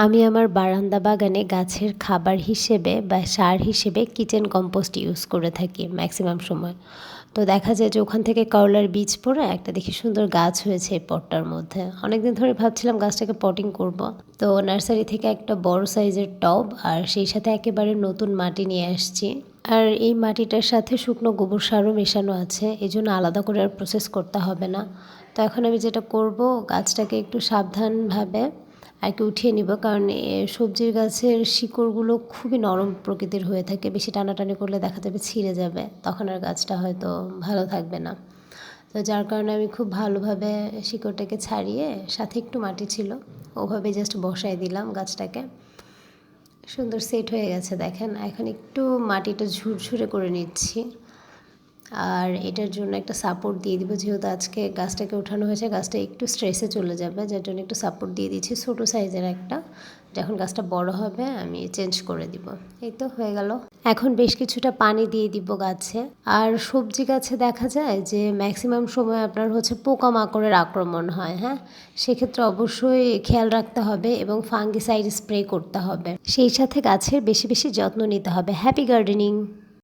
আমি আমার বারান্দা বাগানে গাছের খাবার হিসেবে বা সার হিসেবে কিচেন কম্পোস্ট ইউজ করে থাকি ম্যাক্সিমাম সময়। তো দেখা যায় যে ওখান থেকে করলার বীজ পড়ে একটা দেখি সুন্দর গাছ হয়েছে এই পটটার মধ্যে। অনেকদিন ধরে ভাবছিলাম গাছটাকে পটিং করব। তো নার্সারি থেকে একটা বড় সাইজের টব আর সেই সাথে একেবারে নতুন মাটি নিয়ে আসছি। আর এই মাটিটার সাথে শুকনো গোবর সারও মেশানো আছে, এই জন্য আলাদা করে আর প্রসেস করতে হবে না। তো এখন আমি যেটা করব, গাছটাকে একটু সাবধানভাবে আগে উঠিয়ে নিব, কারণ সবজির গাছের শিকড়গুলো খুবই নরম প্রকৃতির হয়ে থাকে, বেশি টানাটানি করলে দেখা যাবে ছিঁড়ে যাবে, তখন আর গাছটা হয়তো ভালো থাকবে না। তো যার কারণে আমি খুব ভালোভাবে শিকড়টাকে ছাড়িয়ে সাথে একটু মাটি ছিল ওভাবে জাস্ট বসাই দিলাম গাছটাকে। সুন্দর সেট হয়ে গেছে দেখেন। এখন একটু মাটিটা ঝুরঝুরে করে নিচ্ছি আর এটার জন্য একটা সাপোর্ট দিয়ে দিব, যেহেতু আজকে গাছটাকে ওঠানো হয়েছে, গাছটা একটু স্ট্রেসে চলে যাবে, যার জন্য একটু সাপোর্ট দিয়ে দিচ্ছি ছোটো সাইজের একটা। যখন গাছটা বড় হবে আমি চেঞ্জ করে দিব। এই তো হয়ে গেল। এখন বেশ কিছুটা পানি দিয়ে দিব গাছে। আর সবজি গাছে দেখা যায় যে ম্যাক্সিমাম সময় আপনার হচ্ছে পোকামাকড়ের আক্রমণ হয়, হ্যাঁ, সেক্ষেত্রে অবশ্যই খেয়াল রাখতে হবে এবং ফাঙ্গিসাইড স্প্রে করতে হবে, সেই সাথে গাছের বেশি বেশি যত্ন নিতে হবে। Happy gardening.